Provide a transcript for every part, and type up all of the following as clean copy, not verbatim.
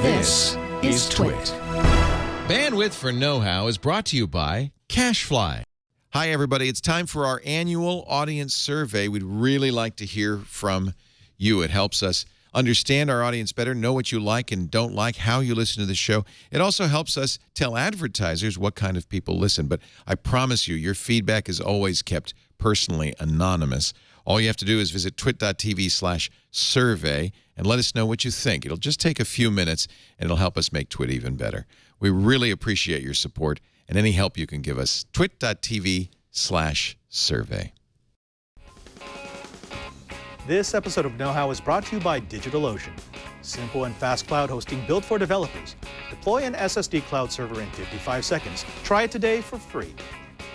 This is Twit. Bandwidth for Know-How is brought to you by CashFly. Hi, everybody. It's time for our annual audience survey. We'd really like to hear from you. It helps us understand our audience better, know what you like and don't like, how you listen to the show. It also helps us tell advertisers what kind of people listen. But I promise you, your feedback is always kept personally anonymous. All you have to do is visit twit.tv/survey and let us know what you think. It'll just take a few minutes, and it'll help us make Twit even better. We really appreciate your support and any help you can give us. twit.tv/survey. This episode of Know-How is brought to you by DigitalOcean. Simple and fast cloud hosting built for developers. Deploy an SSD cloud server in 55 seconds. Try it today for free.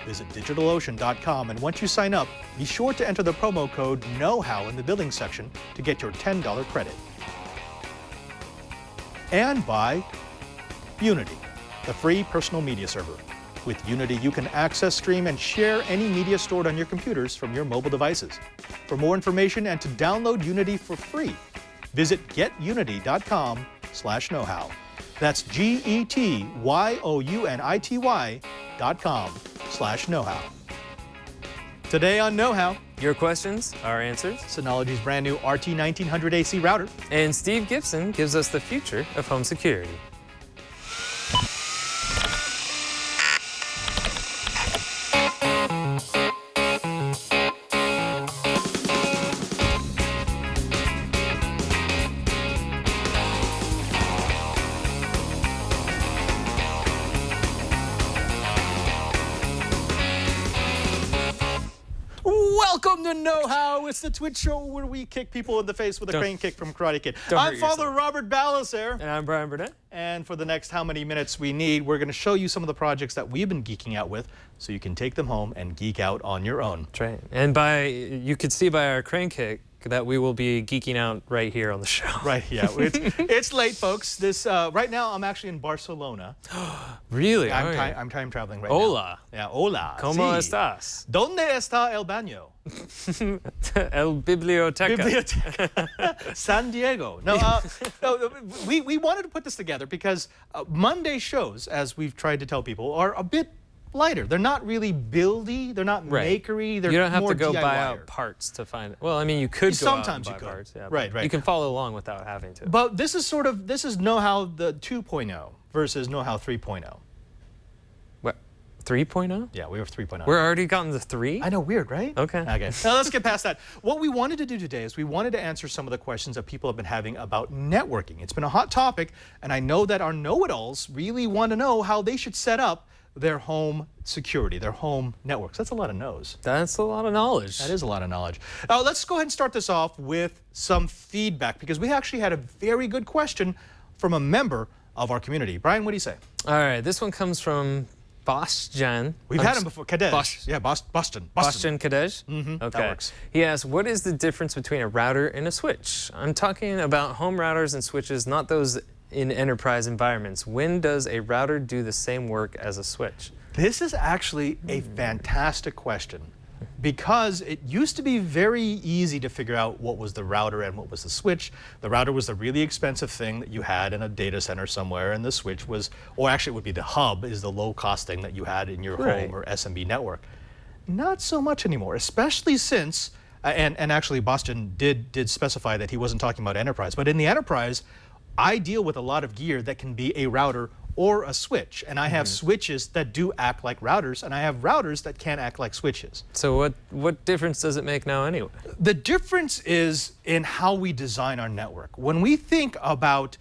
Visit DigitalOcean.com, and once you sign up, be sure to enter the promo code KNOWHOW in the billing section to get your $10 credit. And by Unity, the free personal media server. With Unity, you can access, stream, and share any media stored on your computers from your mobile devices. For more information and to download Unity for free, visit getunity.com/knowhow. That's GETYOUNITY.com/knowhow. Today on Know-How, your questions, our answers. Synology's brand new RT1900 AC router. And Steve Gibson gives us the future of home security. Welcome to Know-How. It's the Twitch show where we kick people in the face with a crane kick from Karate Kid. I'm Father Robert Ballas. And I'm Brian Burnett. And for the next how many minutes we need, we're going to show you some of the projects that we've been geeking out with so you can take them home and geek out on your own. That's right. And you could see by our crane kick that we will be geeking out right here on the show. Right, yeah. It's late, folks. Right now, I'm actually in Barcelona. Really? I'm time traveling right Hola. now. Yeah, hola. ¿Cómo sí. estás? ¿Dónde está el baño? El biblioteca. Biblioteca. San Diego. No, we wanted to put this together because Monday shows, as we've tried to tell people, are a bit lighter. They're not really buildy. They're not makery. They're you don't have more to go DIY-er. buy out parts to find it. Well, I mean, you could go sometimes out and buy you could. parts. Yeah, right. You can follow along without having to. But this is Know-How the 2.0 versus Know-How 3.0. What? 3.0? Yeah, we were 3.0. We're already gotten to 3? I know, weird, right? Okay. Okay. Now let's get past that. What we wanted to do today is we wanted to answer some of the questions that people have been having about networking. It's been a hot topic, and I know that our know-it-alls really want to know how they should set up their home security, their home networks. That's a lot of no's. That's a lot of knowledge. That is a lot of knowledge. Now, let's go ahead and start this off with some feedback, because we actually had a very good question from a member of our community. Brian, what do you say? All right, this one comes from Bastian. We've had him before. Kadej. Yeah, Boston. Bastian Kadej? Mm-hmm. Okay. That works. He asks, what is the difference between a router and a switch? I'm talking about home routers and switches, not those in enterprise environments. When does a router do the same work as a switch? This is actually a fantastic question, because it used to be very easy to figure out what was the router and what was the switch. The router was the really expensive thing that you had in a data center somewhere, and the switch was, or actually it would be the hub, is the low-cost thing that you had in your home or SMB network. Not so much anymore, especially since, and actually Boston did specify that he wasn't talking about enterprise, but in the enterprise, I deal with a lot of gear that can be a router or a switch, and I have switches that do act like routers, and I have routers that can act like switches. So what difference does it make now anyway? The difference is in how we design our network. When we think about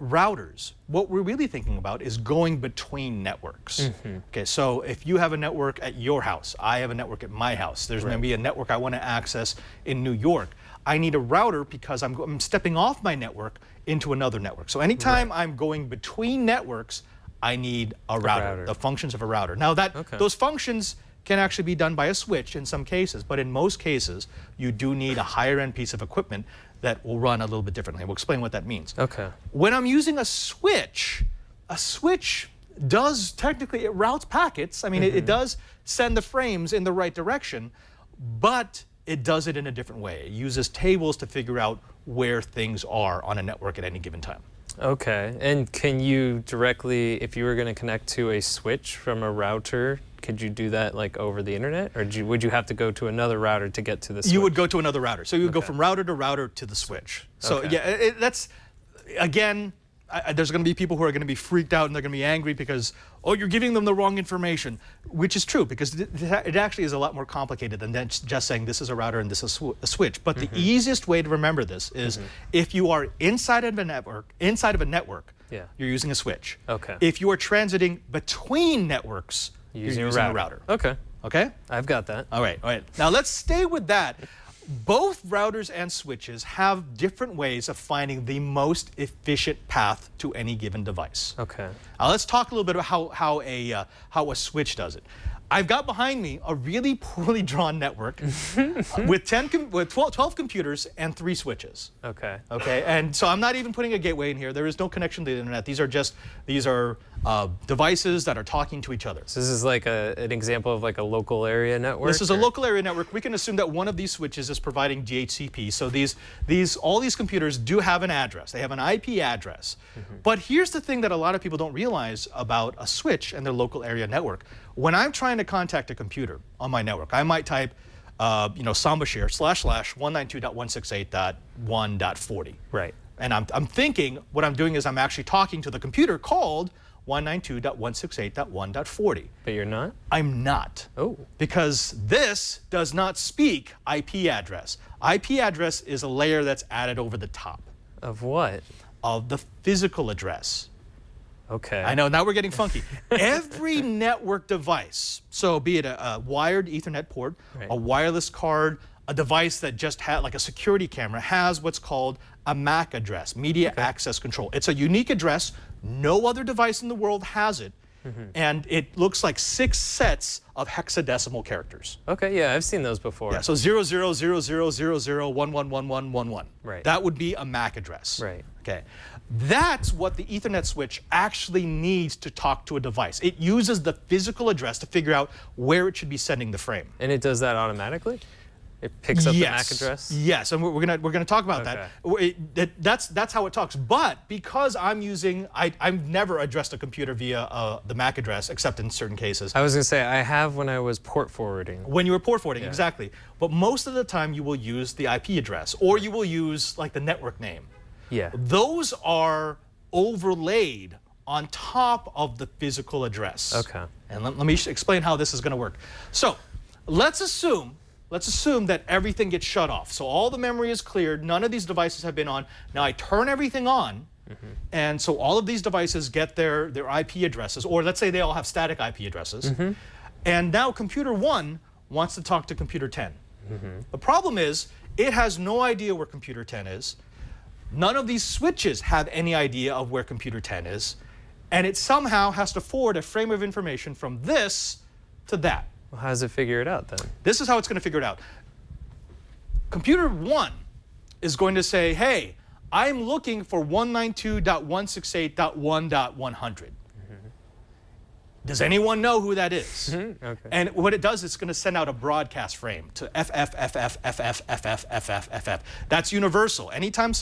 routers, what we're really thinking about is going between networks. Okay, so if you have a network at your house, I have a network at my house, there's going to be a network I want to access in New York. I need a router because I'm stepping off my network into another network. So anytime I'm going between networks, I need a router, the functions of a router. Now those functions can actually be done by a switch in some cases, but in most cases, you do need a higher end piece of equipment that will run a little bit differently. We'll explain what that means. Okay. When I'm using a switch does technically, it routes packets. I mean, it does send the frames in the right direction, but it does it in a different way. It uses tables to figure out where things are on a network at any given time. Okay. And can you directly, if you were going to connect to a switch from a router, could you do that like over the internet, or would you have to go to another router to get to the switch? You would go to another router. So you would go from router to router to the switch. So Okay. yeah, that's, again, there's going to be people who are going to be freaked out and they're going to be angry because, oh, you're giving them the wrong information, which is true because it actually is a lot more complicated than just saying this is a router and this is a switch. But the easiest way to remember this is if you are inside of a network, Yeah. you're using a switch. Okay. If you are transiting between networks, you're using a router. Okay. Okay? I've got that. All right. Now let's stay with that. Both routers and switches have different ways of finding the most efficient path to any given device. Okay. Now let's talk a little bit about how a switch does it. I've got behind me a really poorly drawn network with 12 computers and 3 switches. Okay. Okay, and so I'm not even putting a gateway in here. There is no connection to the internet. These are devices that are talking to each other. So this is like an example of like a local area network? This is a local area network. We can assume that one of these switches is providing DHCP. So all these computers do have an address. They have an IP address. But here's the thing that a lot of people don't realize about a switch and their local area network. When I'm trying to contact a computer on my network, I might type, Samba share / / 192.168.1.40. Right. And I'm thinking what I'm doing is I'm actually talking to the computer called 192.168.1.40. But you're not? I'm not. Oh. Because this does not speak IP address. IP address is a layer that's added over the top Of what? of the physical address. Okay. I know, now we're getting funky. Every network device, so be it a wired Ethernet port, Right. a wireless card, a device that just had like a security camera, has what's called a MAC address, Media Access Control. It's a unique address. No other device in the world has it. And it looks like 6 sets of hexadecimal characters. Okay, yeah, I've seen those before. Yeah, so 000000111111. Right. That would be a MAC address. Right. Okay. That's what the Ethernet switch actually needs to talk to a device. It uses the physical address to figure out where it should be sending the frame. And it does that automatically? It picks up the MAC address? Yes, and we're gonna talk about that. That's how it talks. But because I've never addressed a computer via the MAC address, except in certain cases. I was going to say, I have when I was port forwarding. When you were port forwarding, exactly. But most of the time you will use the IP address, or you will use like the network name. Yeah. Those are overlaid on top of the physical address. Okay. And let me explain how this is going to work. So let's assume that everything gets shut off. So all the memory is cleared. None of these devices have been on. Now I turn everything on. And so all of these devices get their IP addresses, or let's say they all have static IP addresses. And now computer 1 wants to talk to computer 10. The problem is it has no idea where computer 10 is. None of these switches have any idea of where computer 10 is. And it somehow has to forward a frame of information from this to that. Well, how does it figure it out then? This is how it's going to figure it out. Computer 1 is going to say, hey, I'm looking for 192.168.1.100. Does anyone know who that is? Okay. And what it does, it's going to send out a broadcast frame to FFFFFFFFFFF. That's universal. Anytime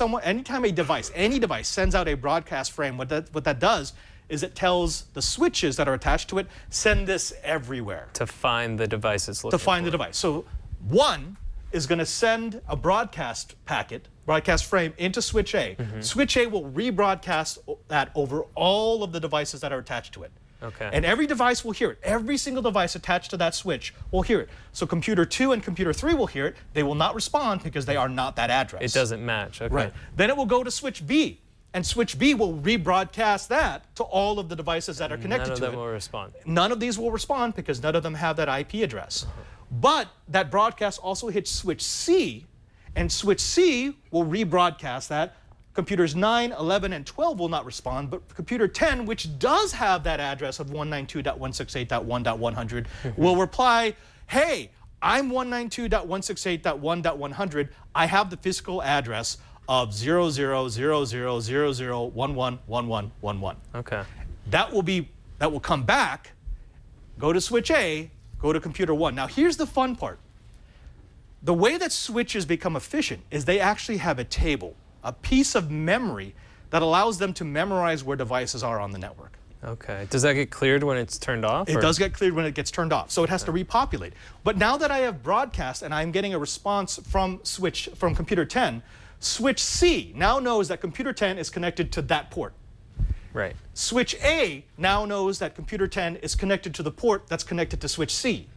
any device sends out a broadcast frame, what that does is it tells the switches that are attached to it, send this everywhere. To find the device it's looking for. To find the device. So 1 is going to send a broadcast frame into switch A. Switch A will rebroadcast that over all of the devices that are attached to it. Okay. And every device will hear it. Every single device attached to that switch will hear it. So computer 2 and computer 3 will hear it. They will not respond because they are not that address. It doesn't match. Okay. Right. Then it will go to switch B. And switch B will rebroadcast that to all of the devices that are connected to it. None of them will respond. None of these will respond because none of them have that IP address. But that broadcast also hits switch C, and switch C will rebroadcast that. Computers 9, 11, and 12 will not respond, but computer 10, which does have that address of 192.168.1.100, will reply, hey, I'm 192.168.1.100. I have the physical address of 000000111111. Okay. That will come back, go to switch A, go to computer 1. Now here's the fun part. The way that switches become efficient is they actually have a table, a piece of memory that allows them to memorize where devices are on the network. Okay. Does that get cleared when it's turned off? It does get cleared when it gets turned off, so it has to repopulate. But now that I have broadcast and I'm getting a response from computer 10, switch C now knows that computer 10 is connected to that port. Right. Switch A now knows that computer 10 is connected to the port that's connected to switch C.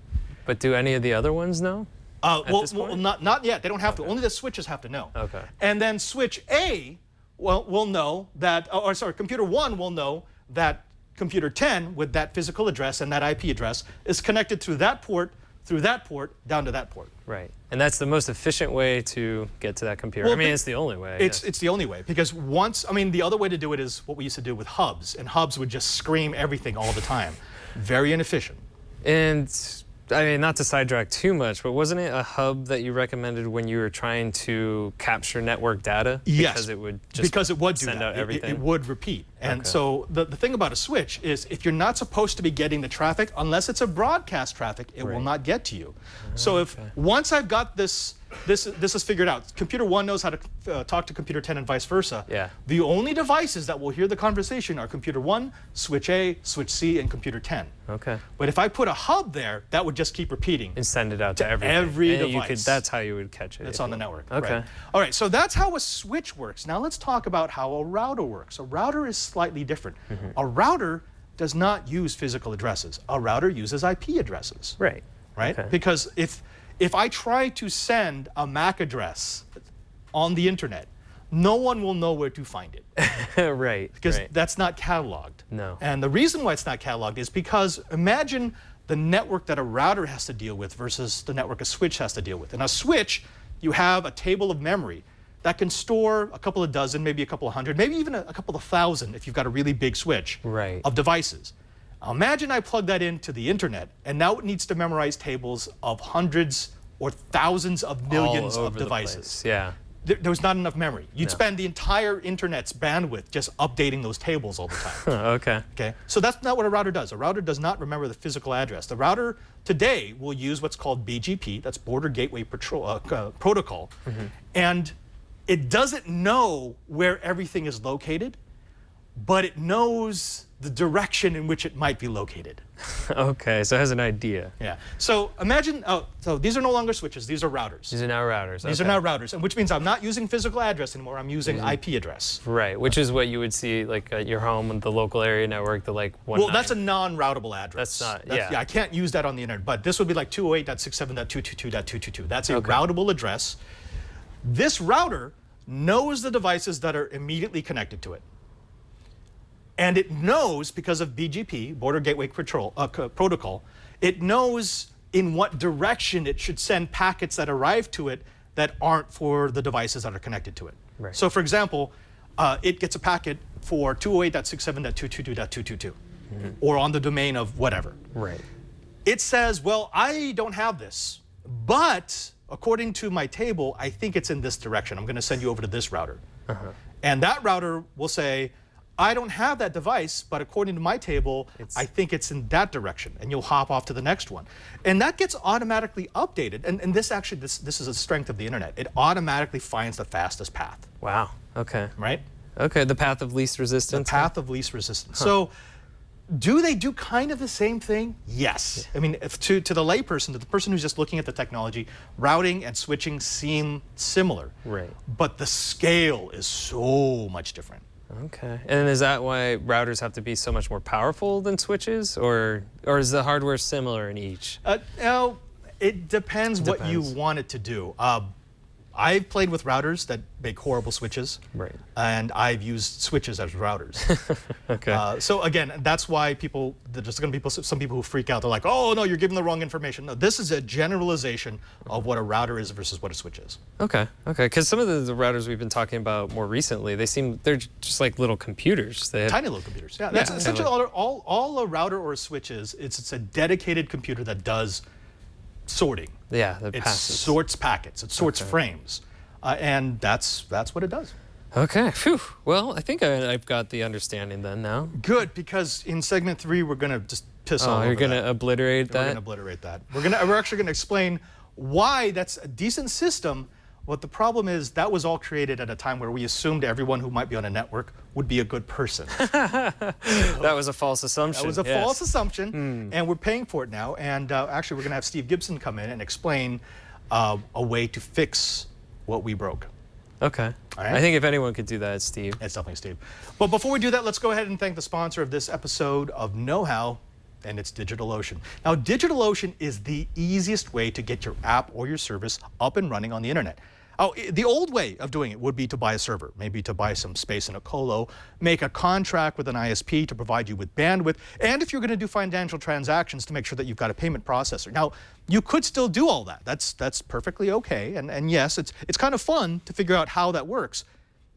But do any of the other ones know? Well, not yet. They don't have to. Only the switches have to know. Okay. And then switch A will know that, or sorry, computer 1 will know that computer 10 with that physical address and that IP address is connected through that port, down to that port. Right. And that's the most efficient way to get to that computer. Well, I mean, it's the only way. It's the only way, because the other way to do it is what we used to do with hubs, and hubs would just scream everything all the time. Very inefficient. And I mean, not to sidetrack too much, but wasn't it a hub that you recommended when you were trying to capture network data? Yes. Because it would just send out everything? It would repeat. And so the thing about a switch is if you're not supposed to be getting the traffic, unless it's a broadcast traffic, it will not get to you. So once I've got this is figured out, computer 1 knows how to talk to computer 10 and vice versa. Yeah. The only devices that will hear the conversation are computer 1, switch A, switch C, and computer 10. Okay. But if I put a hub there, that would just keep repeating. And send it out to everything. Every and device. That's how you would catch it. It's on the network. Okay. Right. All right, so that's how a switch works. Now let's talk about how a router works. A router is slightly different. A router does not use physical addresses. A router uses IP addresses. Right. Right? Okay. Because if I try to send a MAC address on the internet, no one will know where to find it. Right. Because that's not cataloged. No. And the reason why it's not cataloged is because imagine the network that a router has to deal with versus the network a switch has to deal with. In a switch, you have a table of memory that can store a couple of dozen, maybe a couple of hundred, maybe even a couple of thousand if you've got a really big switch of devices. Imagine I plug that into the internet, and now it needs to memorize tables of hundreds or thousands of millions of devices. Yeah. There's not enough memory. You'd spend the entire internet's bandwidth just updating those tables all the time. Okay. Okay. So that's not what a router does. A router does not remember the physical address. The router today will use what's called BGP, that's Border Gateway Protocol, and it doesn't know where everything is located, but it knows the direction in which it might be located. Okay, so it has an idea. Yeah. So imagine, so these are no longer switches, these are routers. These are now routers. These are now routers, and which means I'm not using physical address anymore, I'm using IP address. Right, which is what you would see like at your home with the local area network, the like 1. Well, that's a non-routable address. That's not, yeah. I can't use that on the internet, but this would be like 208.67.222.222. That's a routable address. This router knows the devices that are immediately connected to it. And it knows, because of BGP, Border Gateway Protocol, it knows in what direction it should send packets that arrive to it that aren't for the devices that are connected to it. Right. So for example, it gets a packet for 208.67.222.222, or on the domain of whatever. Right. It says, well, I don't have this, but according to my table, I think it's in this direction. I'm going to send you over to this router. And that router will say, I don't have that device, but according to my table, I think it's in that direction, and you'll hop off to the next one. And that gets automatically updated, and this is a strength of the internet. It automatically finds the fastest path. Wow, okay. Right? Okay, the path of least resistance. The path of least resistance. So do they do kind of the same thing? Yes. I mean, to the layperson, to the person who's just looking at the technology, routing and switching seem similar. Right. But the scale is so much different. Okay. And is that why routers have to be so much more powerful than switches, or is the hardware similar in each? No, it depends what you want it to do. I've played with routers that make horrible switches, and I've used switches as routers. Okay. So again, that's why there's going to be some people who freak out. They're like, "Oh no, you're giving the wrong information." No, this is a generalization of what a router is versus what a switch is. Okay. Okay. Because some of the routers we've been talking about more recently, they're just like little computers. They have tiny little computers. Yeah. That's essentially all a router or a switch is. It's a dedicated computer that does sorting. Yeah, it sorts packets, it sorts frames, and that's what it does. Okay, phew. Well, I think I've got the understanding then now. Good, because in segment 3 we're gonna just piss all over that. You're gonna obliterate that? We're gonna obliterate that. We're actually gonna explain why that's a decent system. What the problem is, that was all created at a time where we assumed everyone who might be on a network would would be a good person. That was a false assumption. That was a yes. false assumption, and we're paying for it now. And actually, we're going to have Steve Gibson come in and explain a way to fix what we broke. Okay. All right. I think if anyone could do that, it's Steve. It's definitely Steve. But before we do that, let's go ahead and thank the sponsor of this episode of Know How, and it's DigitalOcean. Now, DigitalOcean is the easiest way to get your app or your service up and running on the internet. Oh, the old way of doing it would be to buy a server, maybe to buy some space in a colo, make a contract with an ISP to provide you with bandwidth, and if you're going to do financial transactions, to make sure that you've got a payment processor. Now, you could still do all that. That's perfectly okay, and yes, it's kind of fun to figure out how that works.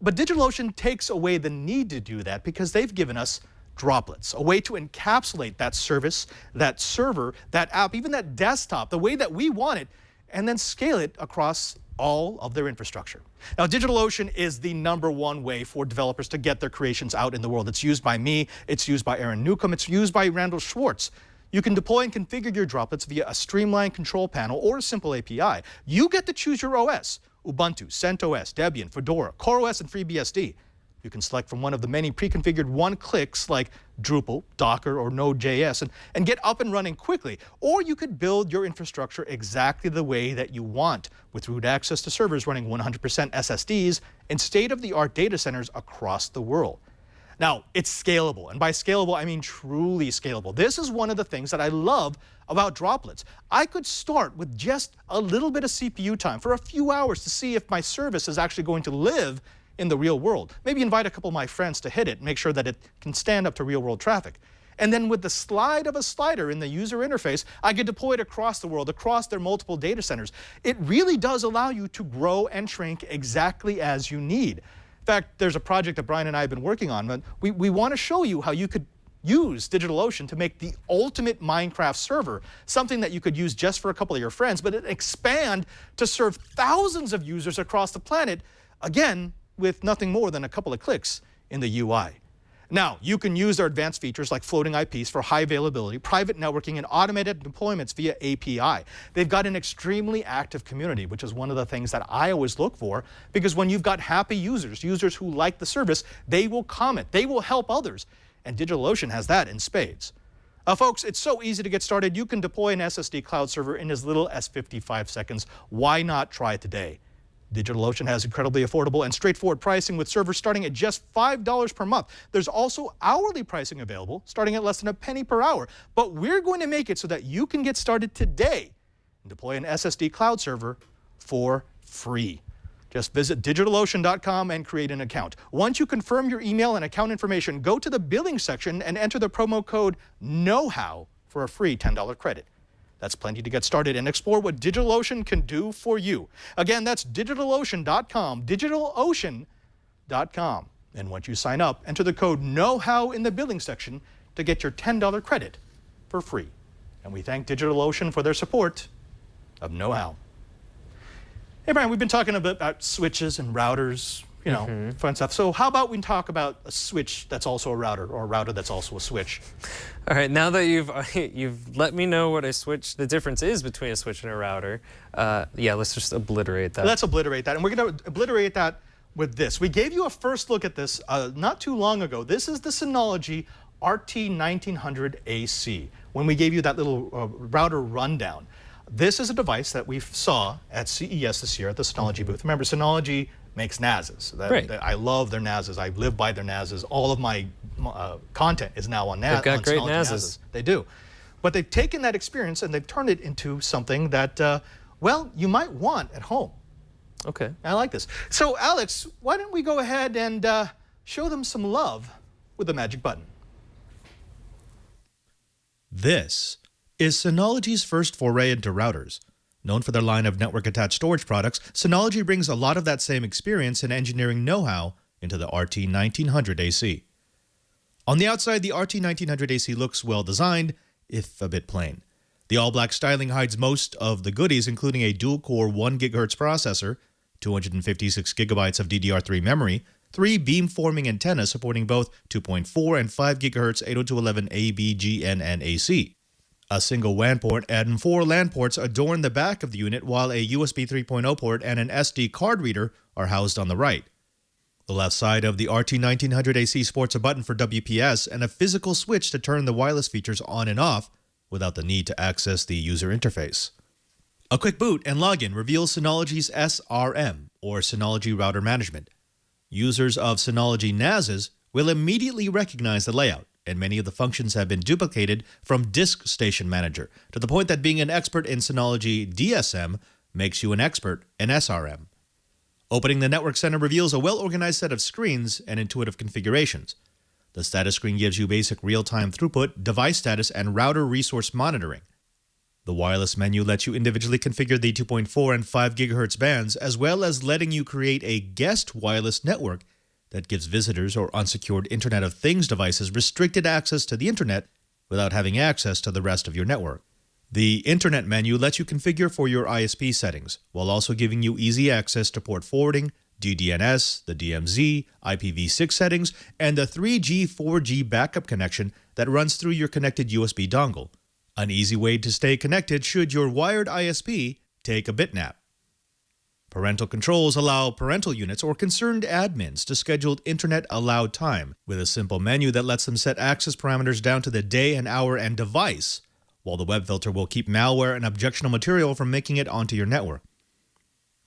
But DigitalOcean takes away the need to do that because they've given us droplets, a way to encapsulate that service, that server, that app, even that desktop, the way that we want it, and then scale it across all of their infrastructure. Now, DigitalOcean is the #1 way for developers to get their creations out in the world. It's used by me, it's used by Aaron Newcomb, it's used by Randall Schwartz. You can deploy and configure your droplets via a streamlined control panel or a simple API. You get to choose your OS: Ubuntu, CentOS, Debian, Fedora, CoreOS, and FreeBSD. You can select from one of the many pre-configured one-clicks like Drupal, Docker, or Node.js and get up and running quickly. Or you could build your infrastructure exactly the way that you want, with root access to servers running 100% SSDs in state-of-the-art data centers across the world. Now, it's scalable, and by scalable, I mean truly scalable. This is one of the things that I love about droplets. I could start with just a little bit of CPU time for a few hours to see if my service is actually going to live in the real world. Maybe invite a couple of my friends to hit it, make sure that it can stand up to real world traffic. And then with the slide of a slider in the user interface, I could deploy it across the world, across their multiple data centers. It really does allow you to grow and shrink exactly as you need. In fact, there's a project that Brian and I have been working on, but we want to show you how you could use DigitalOcean to make the ultimate Minecraft server, something that you could use just for a couple of your friends, but it expand to serve thousands of users across the planet, again, with nothing more than a couple of clicks in the UI. Now, you can use their advanced features like floating IPs for high availability, private networking, and automated deployments via API. They've got an extremely active community, which is one of the things that I always look for, because when you've got happy users, users who like the service, they will comment, they will help others, and DigitalOcean has that in spades. Folks, it's so easy to get started. You can deploy an SSD cloud server in as little as 55 seconds. Why not try it today? DigitalOcean has incredibly affordable and straightforward pricing with servers starting at just $5 per month. There's also hourly pricing available, starting at less than a penny per hour. But we're going to make it so that you can get started today and deploy an SSD cloud server for free. Just visit DigitalOcean.com and create an account. Once you confirm your email and account information, go to the billing section and enter the promo code KNOWHOW for a free $10 credit. That's plenty to get started and explore what DigitalOcean can do for you. Again, that's DigitalOcean.com, DigitalOcean.com. And once you sign up, enter the code KNOWHOW in the billing section to get your $10 credit for free. And we thank DigitalOcean for their support of Know How. Hey, Brian, we've been talking a bit about switches and routers, fun stuff. So how about we talk about a switch that's also a router, or a router that's also a switch? All right, now that you've let me know what the difference is between a switch and a router, yeah, let's just obliterate that. Let's obliterate that, and we're going to obliterate that with this. We gave you a first look at this not too long ago. This is the Synology RT1900AC, when we gave you that little router rundown. This is a device that we saw at CES this year at the Synology booth. Remember, Synology makes NASs. Right. I love their NASs. I live by their NASs. All of my content is now on NAS. They've got great Synology NASs. They do. But they've taken that experience and they've turned it into something that, well, you might want at home. Okay. I like this. So, Alex, why don't we go ahead and show them some love with the magic button. This is Synology's first foray into routers. Known for their line of network-attached storage products, Synology brings a lot of that same experience and engineering know-how into the RT1900AC. On the outside, the RT1900AC looks well-designed, if a bit plain. The all-black styling hides most of the goodies, including a dual-core 1 GHz processor, 256 GB of DDR3 memory, 3 beamforming antennas supporting both 2.4 and 5 GHz 802.11a, b, gn, and AC. A single WAN port and 4 LAN ports adorn the back of the unit, while a USB 3.0 port and an SD card reader are housed on the right. The left side of the RT1900AC sports a button for WPS and a physical switch to turn the wireless features on and off without the need to access the user interface. A quick boot and login reveals Synology's SRM, or Synology Router Management. Users of Synology NASs will immediately recognize the layout, and many of the functions have been duplicated from Disk Station Manager, to the point that being an expert in Synology DSM makes you an expert in SRM. Opening the Network Center reveals a well-organized set of screens and intuitive configurations. The status screen gives you basic real-time throughput, device status, and router resource monitoring. The wireless menu lets you individually configure the 2.4 and 5 GHz bands, as well as letting you create a guest wireless network that gives visitors or unsecured Internet of Things devices restricted access to the Internet without having access to the rest of your network. The Internet menu lets you configure for your ISP settings, while also giving you easy access to port forwarding, DDNS, the DMZ, IPv6 settings, and the 3G, 4G backup connection that runs through your connected USB dongle. An easy way to stay connected should your wired ISP take a bit nap. Parental controls allow parental units or concerned admins to schedule Internet allowed time with a simple menu that lets them set access parameters down to the day and hour and device, while the web filter will keep malware and objectionable material from making it onto your network.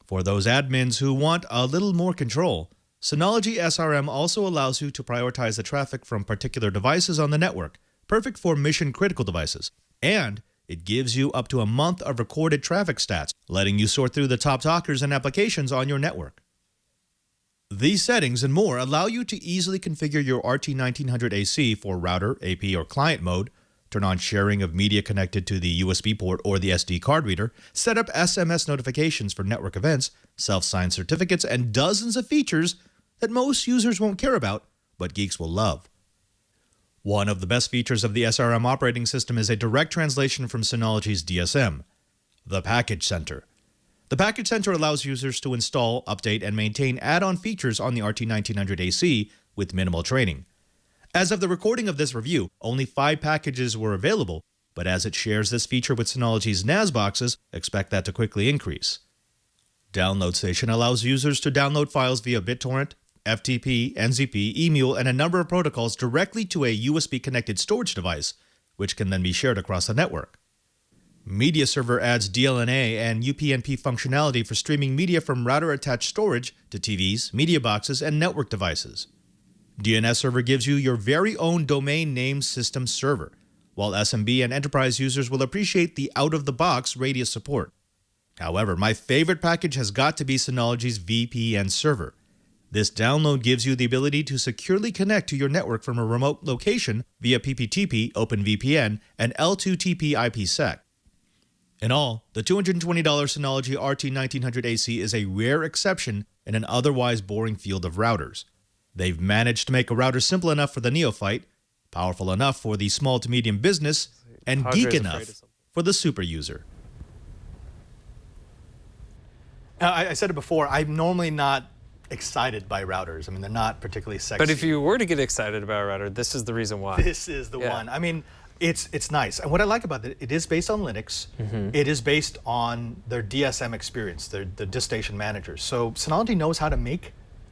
For those admins who want a little more control, Synology SRM also allows you to prioritize the traffic from particular devices on the network, perfect for mission-critical devices. And it gives you up to a month of recorded traffic stats, letting you sort through the top talkers and applications on your network. These settings and more allow you to easily configure your RT1900AC for router, AP, or client mode, turn on sharing of media connected to the USB port or the SD card reader, set up SMS notifications for network events, self-signed certificates, and dozens of features that most users won't care about, but geeks will love. One of the best features of the SRM operating system is a direct translation from Synology's DSM, the Package Center. The Package Center allows users to install, update, and maintain add-on features on the RT1900AC with minimal training. As of the recording of this review, only 5 packages were available, but as it shares this feature with Synology's NAS boxes, expect that to quickly increase. Download Station allows users to download files via BitTorrent, FTP, NZP, eMule, and a number of protocols directly to a USB-connected storage device, which can then be shared across the network. Media Server adds DLNA and UPnP functionality for streaming media from router-attached storage to TVs, media boxes, and network devices. DNS Server gives you your very own domain name system server, while SMB and enterprise users will appreciate the out-of-the-box Radius support. However, my favorite package has got to be Synology's VPN server. This download gives you the ability to securely connect to your network from a remote location via PPTP, OpenVPN, and L2TP IPsec. In all, the $220 Synology RT1900AC is a rare exception in an otherwise boring field of routers. They've managed to make a router simple enough for the neophyte, powerful enough for the small to medium business, and geek enough for the super user. I said it before, I'm normally not excited by routers. I mean, they're not particularly sexy. But if you were to get excited about a router, this is the reason why. This is the one. I mean, it's nice. And what I like about it, it is based on Linux. It is based on their DSM experience, the Disk Station Manager. So Synology knows how to make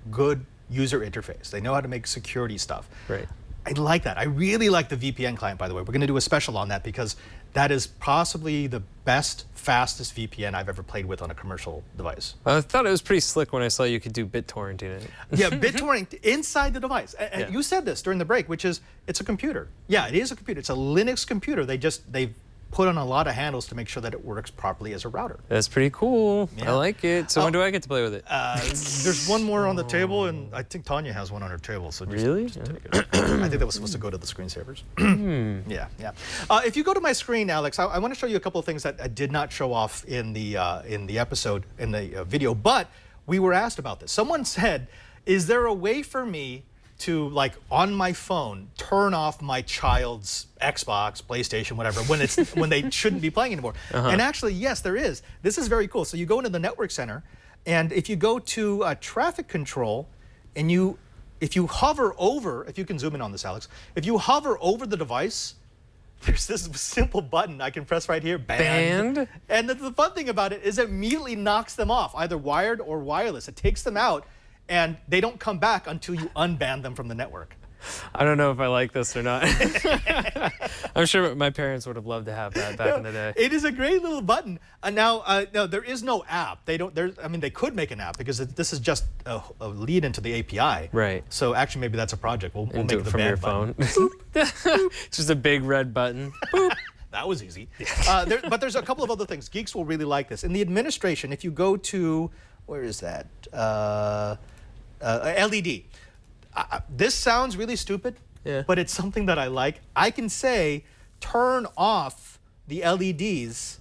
good user interface. They know how to make security stuff. Right. I like that. I really like the VPN client, by the way. We're going to do a special on that because that is possibly the best, fastest VPN I've ever played with on a commercial device. I thought it was pretty slick when I saw you could do BitTorrent in it. Yeah, BitTorrent inside the device. And you said this during the break, which is, it's a computer. Yeah, it is a computer. It's a Linux computer. They've put on a lot of handles to make sure that it works properly as a router. That's pretty cool. Yeah. I like it. So when do I get to play with it? There's one more on the table, and I think Tanya has one on her table. So just, Really? just take it. I think that was supposed to go to the screensavers. Yeah. If you go to my screen, Alex, I want to show you a couple of things that I did not show off in the episode, in the video, but we were asked about this. Someone said, is there a way for me to, like, on my phone, turn off my child's Xbox, PlayStation, whatever, when they shouldn't be playing anymore? And actually, yes, there is. This is very cool. So you go into the Network Center, and if you go to traffic control, and if you hover over, if you can zoom in on this, Alex, if you hover over the device, there's this simple button I can press right here, banned. And the fun thing about it is it immediately knocks them off, either wired or wireless. It takes them out, and they don't come back until you unban them from the network. I don't know if I like this or not. I'm sure my parents would have loved to have that back in the day. It is a great little button. No, there is no app. They don't. I mean, they could make an app because this is just a lead into the API. Right. So actually, maybe that's a project. We'll make Do it the from ban your button. phone. Just a big red button. Boop. That was easy. But there's a couple of other things. Geeks will really like this. In the administration, if you go to, where is that? LED. This sounds really stupid, but it's something that I like. I can say, turn off the LEDs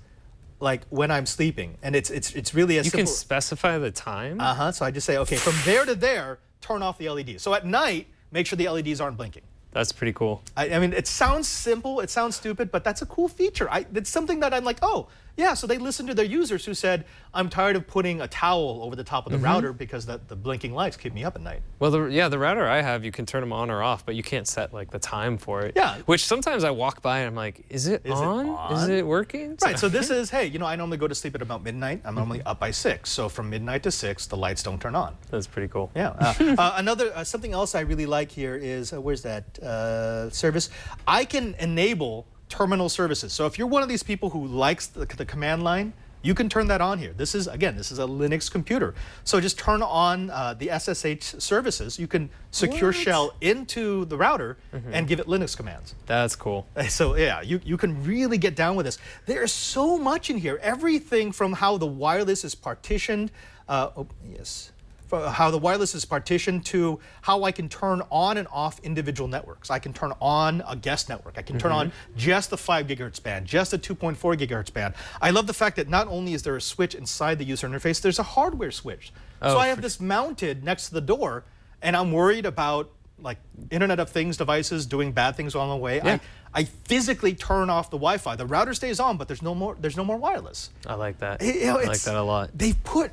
like when I'm sleeping, and it's really as simple. You can specify the time? So I just say, okay, from there to there, turn off the LEDs. So at night, make sure the LEDs aren't blinking. That's pretty cool. I mean, it sounds simple, it sounds stupid, but that's a cool feature. It's something that I'm like, oh, yeah, so they listened to their users who said, I'm tired of putting a towel over the top of the router because the blinking lights keep me up at night. Well, the router I have, you can turn them on or off, but you can't set like the time for it. Yeah. Which sometimes I walk by and I'm like, is it on? Is it working? Right, so this is, hey, I normally go to sleep at about midnight. I'm normally up by 6. So from midnight to 6, the lights don't turn on. That's pretty cool. Yeah. Something else I really like here is, where's that service? I can enable terminal services. So if you're one of these people who likes the command line, you can turn that on here. This is a Linux computer. So just turn on the SSH services. You can secure shell into the router and give it Linux commands. That's cool. So yeah, you can really get down with this. There's so much in here. Everything from how the wireless is partitioned, how the wireless is partitioned to how I can turn on and off individual networks. I can turn on a guest network. I can turn on just the 5 gigahertz band, just the 2.4 gigahertz band. I love the fact that not only is there a switch inside the user interface, there's a hardware switch. So I have this mounted next to the door, and I'm worried about like Internet of Things devices doing bad things along the way. Yeah. I physically turn off the Wi-Fi. The router stays on, but there's no more wireless. I like that. I like that a lot. They've put.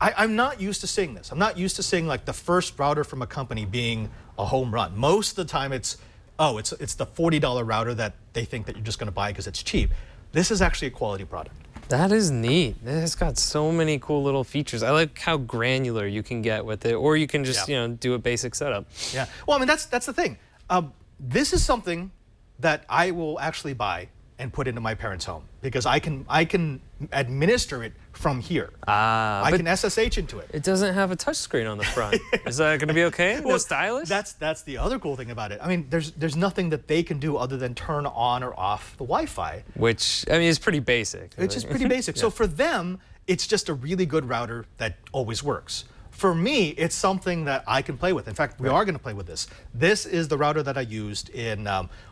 I'm not used to seeing this. I'm not used to seeing like the first router from a company being a home run. Most of the time it's the $40 router that they think that you're just going to buy because it's cheap. This is actually a quality product. That is neat. It's got so many cool little features. I like how granular you can get with it, or you can just do a basic setup. Yeah. Well, I mean that's the thing. This is something that I will actually buy and put into my parents' home because I can administer it from here. I can SSH into it. It doesn't have a touchscreen on the front. Is that going to be okay? No stylus? That's the other cool thing about it. I mean, there's nothing that they can do other than turn on or off the Wi-Fi. Which, I mean, is pretty basic. It's just pretty basic. So for them, it's just a really good router that always works. For me, it's something that I can play with. In fact, we are going to play with this. This is the router that I used in.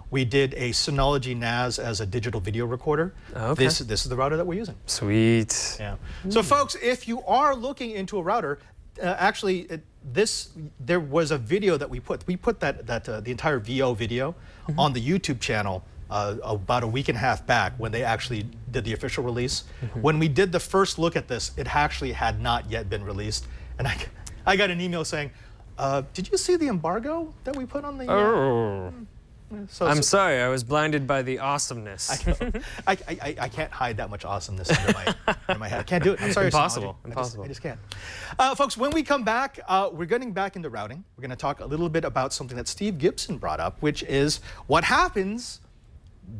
We did a Synology NAS as a digital video recorder. Okay. This is the router that we're using. Sweet. Yeah. So folks, if you are looking into a router, there was a video that we put. We put the entire VO video on the YouTube channel about a week and a half back when they actually did the official release. When we did the first look at this, it actually had not yet been released. And I got an email saying, did you see the embargo that we put on the... I'm sorry, I was blinded by the awesomeness. I can't hide that much awesomeness under my head. I can't do it. I'm sorry. Impossible. Impossible. I just can't. Folks, when we come back, we're getting back into routing. We're going to talk a little bit about something that Steve Gibson brought up, which is what happens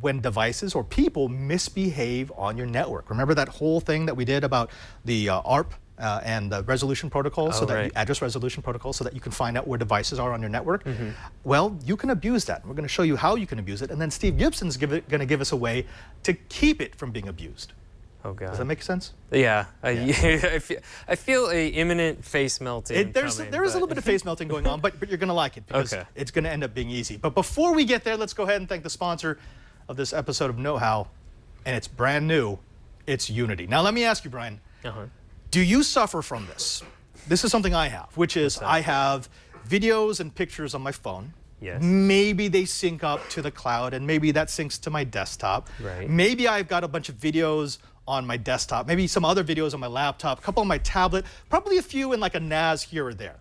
when devices or people misbehave on your network. Remember that whole thing that we did about the ARP and the resolution protocol, address resolution protocol, so that you can find out where devices are on your network? Well, you can abuse that. We're going to show you how you can abuse it, and then Steve Gibson's going to give us a way to keep it from being abused. Oh God. Does that make sense? Yeah. I feel a imminent face melting. There is a little bit of face melting going on, but you're going to like it because it's going to end up being easy. But before we get there, let's go ahead and thank the sponsor of this episode of Know How, and it's brand new. It's Unity. Now let me ask you, Brian. Do you suffer from this? This is something I have, which is I have videos and pictures on my phone. Yes. Maybe they sync up to the cloud, and maybe that syncs to my desktop. Right. Maybe I've got a bunch of videos on my desktop, maybe some other videos on my laptop, a couple on my tablet, probably a few in like a NAS here or there.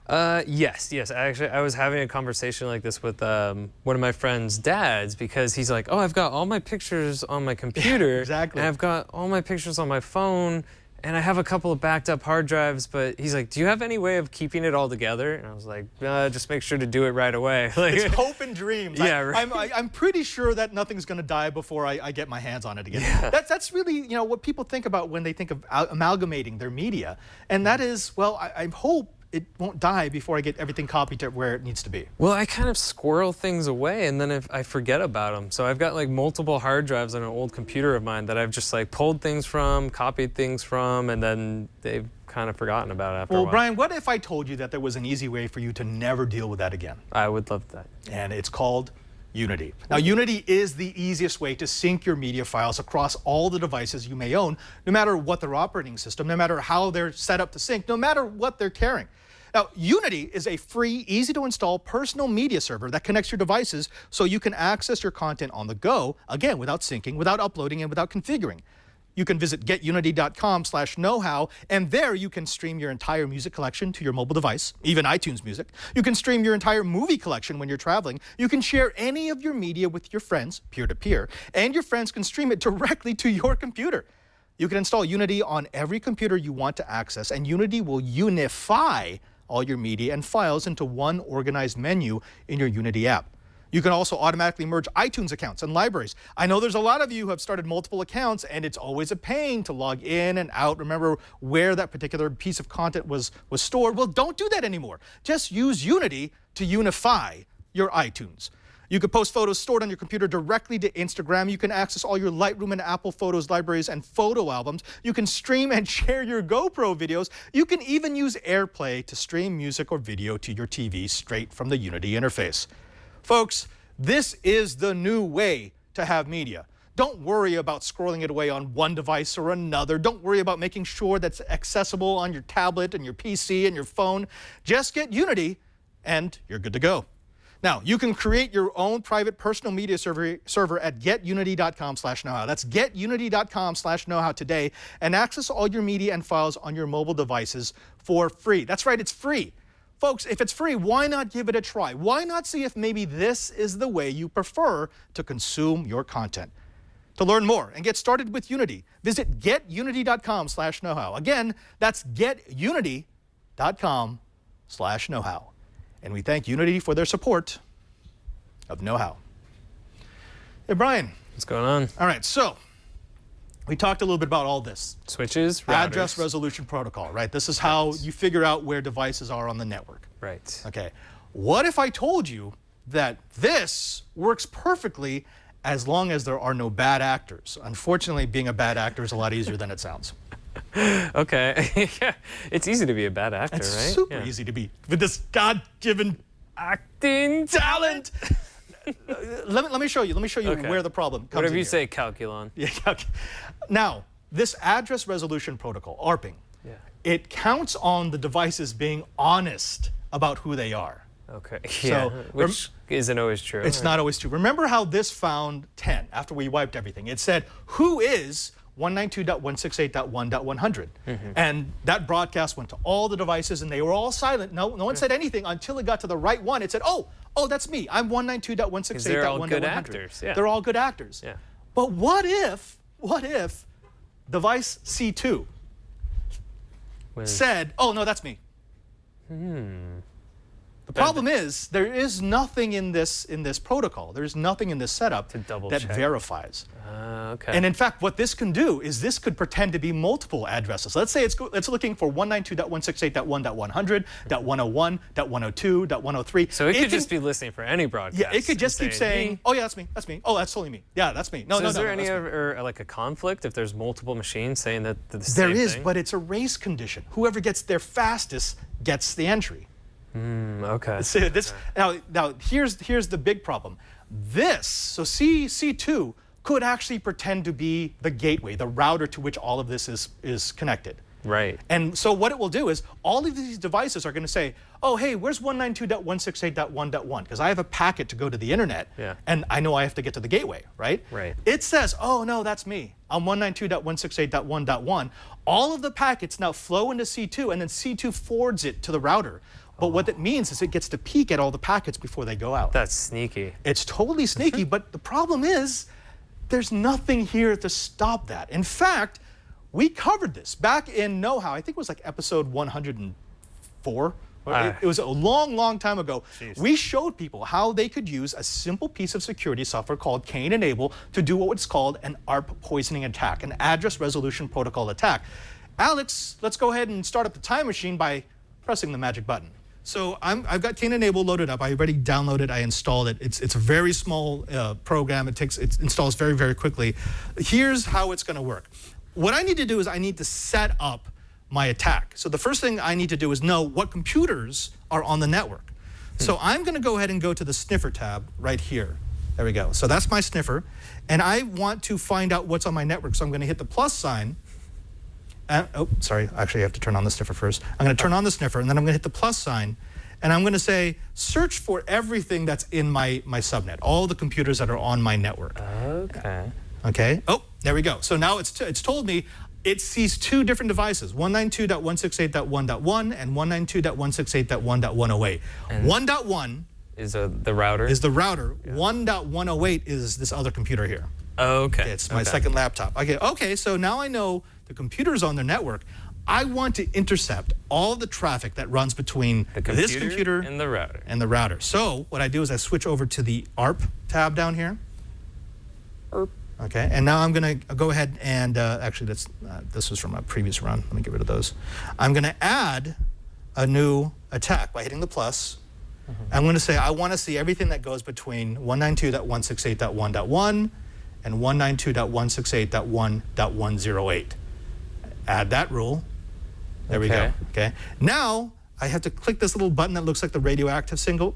Yes. Actually, I was having a conversation like this with one of my friend's dads because he's like, oh, I've got all my pictures on my computer. Exactly. And I've got all my pictures on my phone. and I have a couple of backed up hard drives, but he's like, do you have any way of keeping it all together? And I was like, just make sure to do it right away. Like, it's hope and dreams. Yeah, right. I'm pretty sure that nothing's going to die before I get my hands on it again. Yeah. That's really, what people think about when they think of amalgamating their media. And that is, well, I hope it won't die before I get everything copied to where it needs to be. Well, I kind of squirrel things away, and then if I forget about them. So I've got like multiple hard drives on an old computer of mine that I've just like pulled things from, copied things from, and then they've kind of forgotten about it after a while. Well, Brian, what if I told you that there was an easy way for you to never deal with that again? I would love that. And it's called Unity. Now, Unity is the easiest way to sync your media files across all the devices you may own, no matter what their operating system, no matter how they're set up to sync, no matter what they're carrying. Now, Unity is a free, easy-to-install personal media server that connects your devices so you can access your content on the go, again, without syncing, without uploading, and without configuring. You can visit getunity.com/knowhow, and there you can stream your entire music collection to your mobile device, even iTunes Music. You can stream your entire movie collection when you're traveling. You can share any of your media with your friends, peer-to-peer, and your friends can stream it directly to your computer. You can install Unity on every computer you want to access, and Unity will unify all your media and files into one organized menu in your Unity app. You can also automatically merge iTunes accounts and libraries. I know there's a lot of you who have started multiple accounts, and it's always a pain to log in and out, remember where that particular piece of content was stored. Well, don't do that anymore. Just use Unity to unify your iTunes. You can post photos stored on your computer directly to Instagram. You can access all your Lightroom and Apple Photos libraries and photo albums. You can stream and share your GoPro videos. You can even use AirPlay to stream music or video to your TV straight from the Unity interface. Folks, this is the new way to have media. Don't worry about scrolling it away on one device or another. Don't worry about making sure that's accessible on your tablet and your PC and your phone. Just get Unity and you're good to go. Now, you can create your own private personal media server at getunity.com/knowhow. That's getunity.com/knowhow today, and access all your media and files on your mobile devices for free. That's right, it's free. Folks, if it's free, why not give it a try? Why not see if maybe this is the way you prefer to consume your content? To learn more and get started with Unity, visit getunity.com/knowhow. Again, that's getunity.com/knowhow. And we thank Unity for their support of Know-How. Hey, Brian. What's going on? All right, so we talked a little bit about all this. Switches, routers. Address resolution protocol, right? This is how you figure out where devices are on the network. Right. Okay. What if I told you that this works perfectly as long as there are no bad actors? Unfortunately, being a bad actor is a lot easier than it sounds. Okay. Yeah. It's easy to be a bad actor, It's right? super easy to be with this God-given acting talent. Let me show you. Let me show you Okay. where the problem comes Whatever in you here. say, calculon. Yeah. Okay. Now, this address resolution protocol, ARPing, it counts on the devices being honest about who they are. Okay. Yeah. Which isn't always true. It's not always true. Remember how this found 10 after we wiped everything? It said, who is 192.168.1.100? And that broadcast went to all the devices, and they were all silent. No one said anything until it got to the right one. It said, oh, that's me. I'm 192.168.1.100. They're all good actors. Yeah. They're all good actors. Yeah. But what if device C2 said, oh, no, that's me? The problem is there is nothing in this protocol. There's nothing in this setup that verifies. Okay. And in fact, what this can do is this could pretend to be multiple addresses. Let's say it's looking for 192.168.1.100.101.102.103. So it could just be listening for any broadcast. Yeah, it could just keep saying, oh yeah, that's me. That's me. Oh, that's totally me. Yeah, that's me. No, so no, is no. there any that's me. or like a conflict if there's multiple machines saying that the same There is, thing? but it's a race condition. Whoever gets there fastest gets the entry. Okay. So this now here's the big problem. So C2 could actually pretend to be the gateway, the router to which all of this is connected. Right. And so what it will do is all of these devices are going to say, oh, hey, where's 192.168.1.1? Because I have a packet to go to the internet, and I know I have to get to the gateway, right? Right. It says, oh, no, that's me. I'm 192.168.1.1. All of the packets now flow into C2, and then C2 forwards it to the router. But what that means is it gets to peek at all the packets before they go out. That's sneaky. It's totally sneaky, but the problem is there's nothing here to stop that. In fact, We covered this back in Know-How. I think it was like episode 104. It was a long, long time ago. Jeez. We showed people how they could use a simple piece of security software called K&Enable to do what's called an ARP poisoning attack, an address resolution protocol attack. Alex, let's go ahead and start up the time machine by pressing the magic button. So I've got K&Enable loaded up. I already downloaded. I installed it. It's a very small program. It installs very, very quickly. Here's how it's going to work. What I need to do is I need to set up my attack. So the first thing I need to do is know what computers are on the network. So I'm going to go ahead and go to the sniffer tab right here. There we go. So that's my sniffer. And I want to find out what's on my network. So I'm going to hit the plus sign. Oh, sorry. Actually, I have to turn on the sniffer first. I'm going to turn on the sniffer, and then I'm going to hit the plus sign. And I'm going to say, search for everything that's in my subnet, all the computers that are on my network. Okay. Okay. Oh, there we go. So now it's told me it sees two different devices, 192.168.1.1 and 192.168.1.108. 1.1 is the router? Is the router. Yeah. 1.108 is this other computer here. Okay. It's my second laptop. Okay, so now I know the computers on their network. I want to intercept all the traffic that runs between this computer and the router. So what I do is I switch over to the ARP tab down here. ARP. Okay, and now I'm going to go ahead and, actually this was from a previous run. Let me get rid of those. I'm going to add a new attack by hitting the plus. I'm going to say I want to see everything that goes between 192.168.1.1 and 192.168.1.108. Add that rule. There we go. Okay. Now I have to click this little button that looks like the radioactive symbol,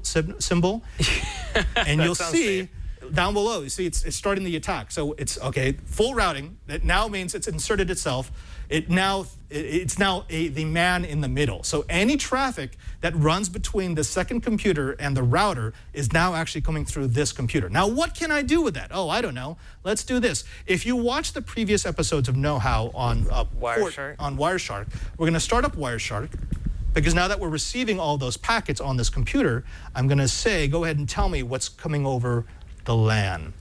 and you'll see down below. You see it's starting the attack. So it's full routing. It now means it's inserted itself. It's now the man in the middle. So any traffic that runs between the second computer and the router is now actually coming through this computer. Now, what can I do with that? Oh, I don't know. Let's do this. If you watch the previous episodes of Know-How on Wireshark, we're going to start up Wireshark, because now that we're receiving all those packets on this computer, I'm going to say, go ahead and tell me what's coming over the LAN.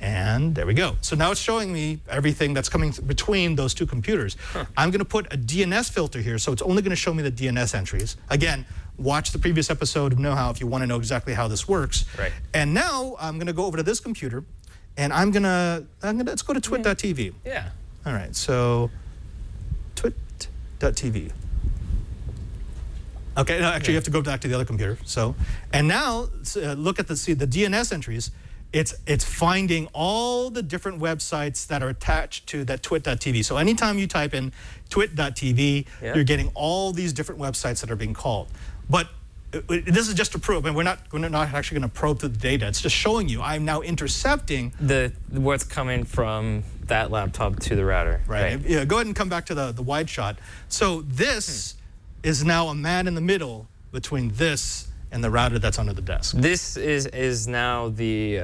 And there we go. So now it's showing me everything that's coming between those two computers. I'm going to put a DNS filter here, so it's only going to show me the DNS entries. Again, watch the previous episode of Know-How if you want to know exactly how this works. Right. And now I'm going to go over to this computer, and let's go to twit.tv. Yeah. All right. So twit.tv. Okay. No, actually, you have to go back to the other computer. So, and now look at the DNS entries. It's finding all the different websites that are attached to that twit.tv. So anytime you type in twit.tv, you're getting all these different websites that are being called. But this is just to prove, and we're not actually going to probe through the data. It's just showing you I'm now intercepting what's coming from that laptop to the router. Right. Yeah. Go ahead and come back to the wide shot. So this is now a man in the middle between this and the router that's under the desk. This is now the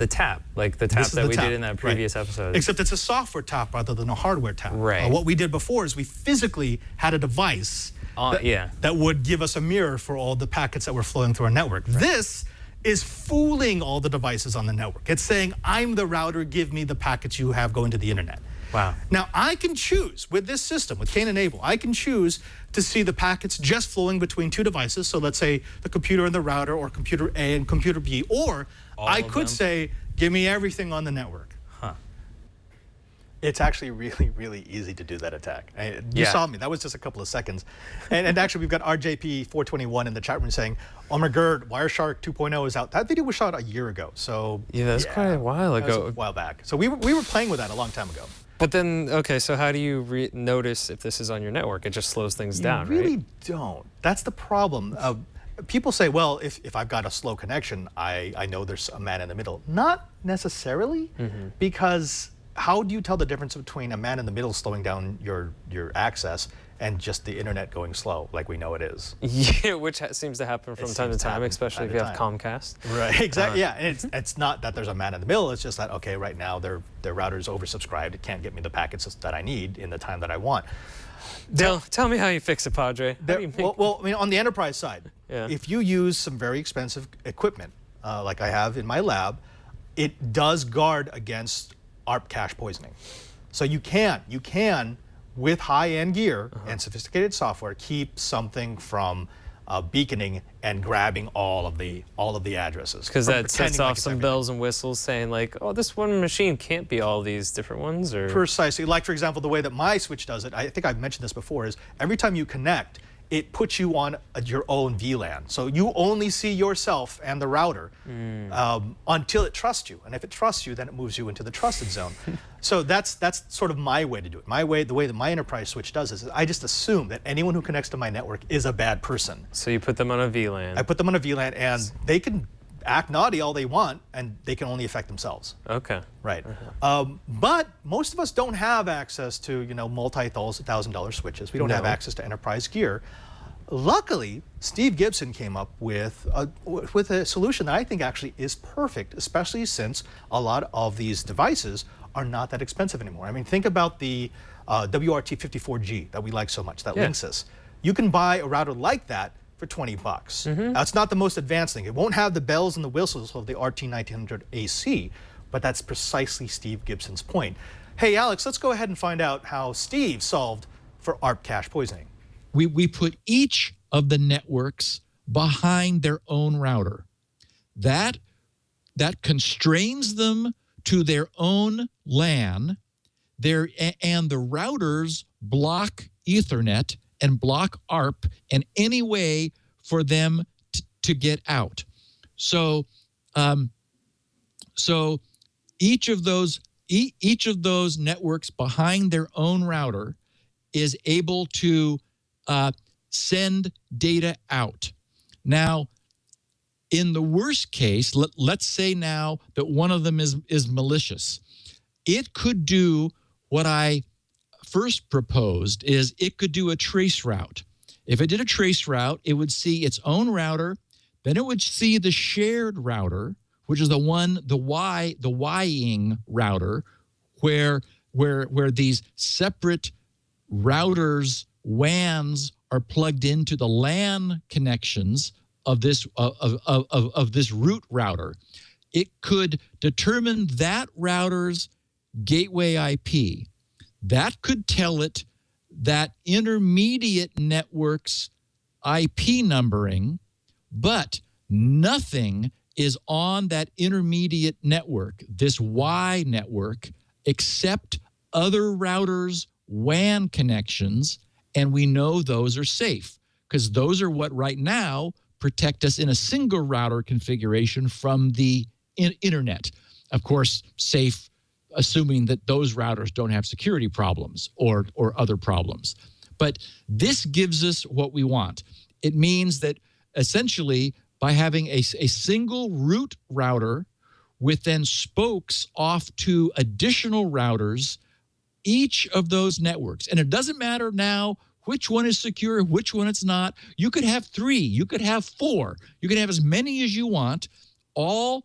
tap, like the tap that we did in that previous episode. Except it's a software tap rather than a hardware tap. Right. What we did before is we physically had a device that would give us a mirror for all the packets that were flowing through our network. Right. This is fooling all the devices on the network. It's saying, I'm the router, give me the packets you have going to the internet. Wow. Now, I can choose, with this system, with K&Enable, I can choose to see the packets just flowing between two devices. So let's say the computer and the router, or computer A and computer B. Or I could say, give me everything on the network. It's actually really, really easy to do that attack. You saw me. That was just a couple of seconds. And actually, we've got RJP421 in the chat room saying, oh my God, Wireshark 2.0 is out. That video was shot a year ago. So yeah, that's quite a while ago. That was a while back. So we were playing with that a long time ago. But then, okay, so how do you notice if this is on your network? It just slows things down, right? You really don't. That's the problem. People say, well, if I've got a slow connection, I know there's a man in the middle. Not necessarily, because how do you tell the difference between a man in the middle slowing down your access and just the internet going slow, like we know it is? Yeah, which seems to happen from time to time, especially if you have Comcast. Right, exactly, yeah. And it's not that there's a man in the middle, it's just that, okay, right now their router's oversubscribed, it can't get me the packets that I need in the time that I want. Tell me how you fix it, Padre. Well, I mean, on the enterprise side, if you use some very expensive equipment, like I have in my lab, it does guard against ARP cache poisoning. So you can with high-end gear and sophisticated software, keep something from beaconing and grabbing all of the addresses. Because that sets pretending like off it's some everything. bells and whistles saying like, oh, this one machine can't be all these different ones, or Precisely. Like, for example, the way that my switch does it, I think I've mentioned this before, is every time you connect, it puts you on your own VLAN. So you only see yourself and the router until it trusts you. And if it trusts you, then it moves you into the trusted zone. So that's sort of my way to do it. The way that my enterprise switch does this is I just assume that anyone who connects to my network is a bad person. so you put them on a VLAN. I put them on a VLAN, and they can act naughty all they want, and they can only affect themselves. Okay. Right. But most of us don't have access to, multi-$1,000 switches. We don't have access to enterprise gear. Luckily, Steve Gibson came up with a solution that I think actually is perfect, especially since a lot of these devices are not that expensive anymore. I mean, think about the WRT54G that we like so much, that Linksys. You can buy a router like that for $20. Now, it's not the most advanced thing. It won't have the bells and the whistles of the RT1900 AC, but that's precisely Steve Gibson's point. Hey, Alex, let's go ahead and find out how Steve solved for ARP cache poisoning. We put each of the networks behind their own router. That constrains them to their own LAN, and the routers block Ethernet and block ARP and any way for them to get out. So each of those networks behind their own router is able to send data out. Now, in the worst case, let's say now that one of them is malicious. It could do what I first proposed, is it could do a trace route. If it did a trace route, it would see its own router, then it would see the shared router, which is the Y-ing router, where these separate routers, WANs, are plugged into the LAN connections of this root router. It could determine that router's gateway IP. That could tell it that intermediate network's IP numbering, but nothing is on that intermediate network, this Y network, except other routers' WAN connections, and we know those are safe because those are what right now protect us in a single router configuration from the internet. Of course, safe, assuming that those routers don't have security problems or other problems. But this gives us what we want. It means that essentially by having a single root router with then spokes off to additional routers, each of those networks, and it doesn't matter now which one is secure, which one it's not. You could have 3, you could have 4, you could have as many as you want, all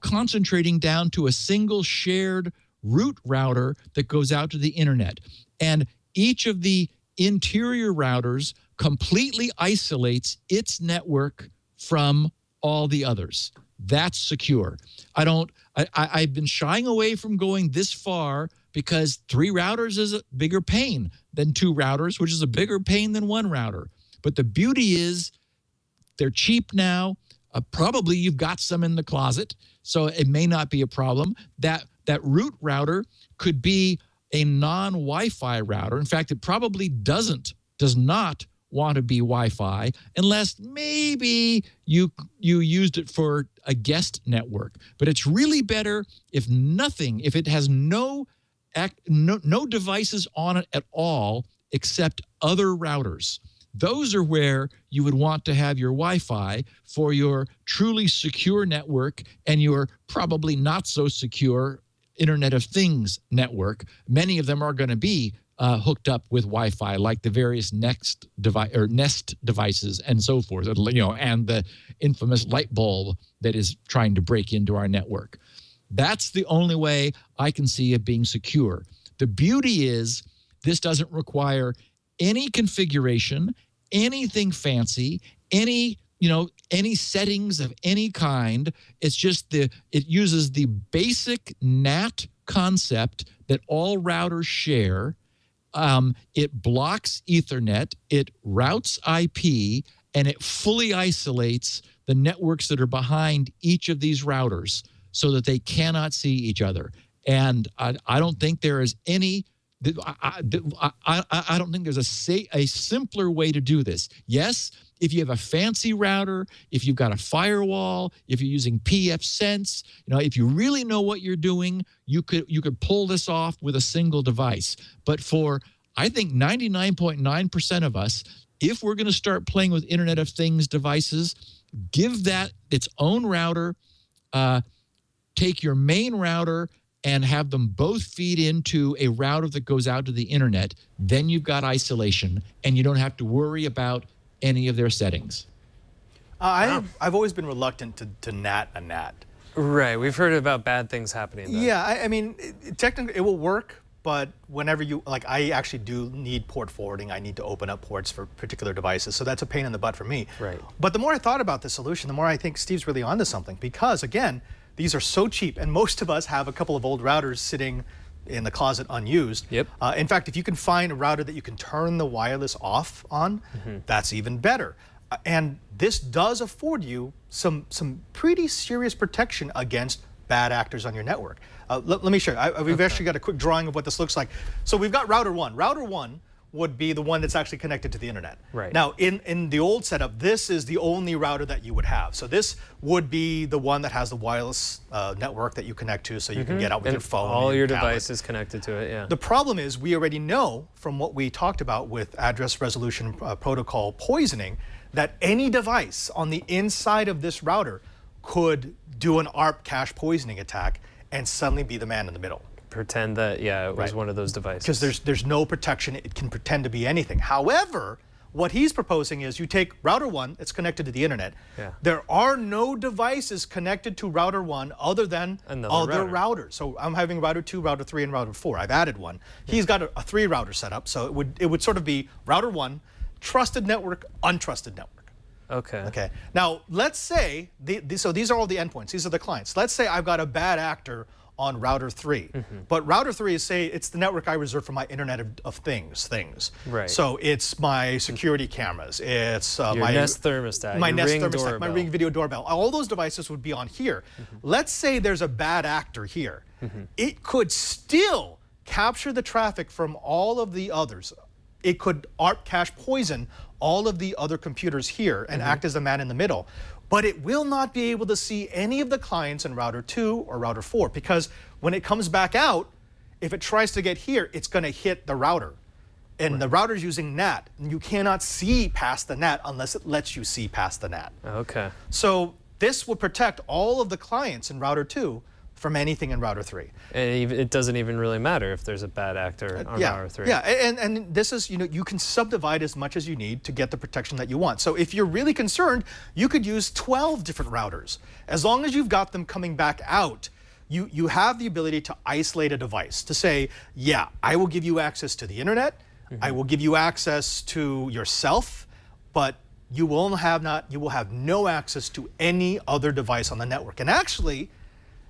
concentrating down to a single shared root router that goes out to the internet. And each of the interior routers completely isolates its network from all the others. That's secure. I've been shying away from going this far because 3 routers is a bigger pain than 2 routers, which is a bigger pain than 1 router. But the beauty is they're cheap now. Probably you've got some in the closet, so it may not be a problem. That root router could be a non-Wi-Fi router. In fact, it probably does not want to be Wi-Fi unless maybe you used it for a guest network. But it's really better if it has no devices on it at all except other routers. Those are where you would want to have your Wi-Fi for your truly secure network and your probably not so secure Internet of Things network. Many of them are going to be hooked up with Wi-Fi, like the various Nest devices and so forth, and the infamous light bulb that is trying to break into our network. That's the only way I can see it being secure. The beauty is this doesn't require any configuration, anything fancy, any settings of any kind. It's just it uses the basic NAT concept that all routers share, it blocks Ethernet, it routes IP, and it fully isolates the networks that are behind each of these routers so that they cannot see each other. And I don't think there is any, I don't think there's a simpler way to do this. Yes, if you have a fancy router, if you've got a firewall, if you're using pfSense, if you really know what you're doing, you could pull this off with a single device. But for, I think, 99.9% of us, if we're going to start playing with Internet of Things devices, give that its own router, take your main router and have them both feed into a router that goes out to the internet. Then you've got isolation, and you don't have to worry about any of their settings. I've always been reluctant to NAT a NAT. Right, we've heard about bad things happening. Then. Yeah, I mean, technically it will work, but whenever you, like, I actually do need port forwarding. I need to open up ports for particular devices, so that's a pain in the butt for me. Right. But the more I thought about this solution, the more I think Steve's really onto something, because again, these are so cheap, and most of us have a couple of old routers sitting in the closet unused. Yep. In fact, if you can find a router that you can turn the wireless off on, that's even better. And this does afford you some pretty serious protection against bad actors on your network. Let me show you. We've actually got a quick drawing of what this looks like. So we've got router one. Router one would be the one that's actually connected to the internet. Right. Now, in the old setup, this is the only router that you would have. So this would be the one that has the wireless network that you connect to, so you can get out with and your phone. all and your tablet. devices connected to it, yeah. The problem is, we already know from what we talked about with address resolution protocol poisoning that any device on the inside of this router could do an ARP cache poisoning attack and suddenly be the man in the middle. Pretend that, yeah, it was Right. one of those devices. Because there's no protection. It can pretend to be anything. However, what he's proposing is you take router one, it's connected to the internet. Yeah. There are no devices connected to router one other than Another other router. routers. So I'm having router 2, router 3, and router 4. I've added one. He's got a 3 router setup, so it would sort of be router 1, trusted network, untrusted network. Okay. Okay. Now, let's say, so these are all the endpoints. These are the clients. Let's say I've got a bad actor on router 3. But router 3 is, say, it's the network I reserve for my Internet of Things. Right. So it's my security cameras. It's Your my Nest thermostat, my your Nest Ring thermostat, doorbell. my Ring video doorbell. All those devices would be on here. Let's say there's a bad actor here. It could still capture the traffic from all of the others. It could ARP cache poison all of the other computers here and act as the man in the middle. But it will not be able to see any of the clients in router 2 or router 4, because when it comes back out, if it tries to get here, it's going to hit the router. And the router's using NAT, and you cannot see past the NAT unless it lets you see past the NAT. Okay. So this will protect all of the clients in router 2 from anything in router 3. And it doesn't even really matter if there's a bad actor on router 3. Yeah, and this is, you can subdivide as much as you need to get the protection that you want. So if you're really concerned, you could use 12 different routers. As long as you've got them coming back out, you have the ability to isolate a device, to say, yeah, I will give you access to the internet, I will give you access to yourself, but you will have no access to any other device on the network. And actually,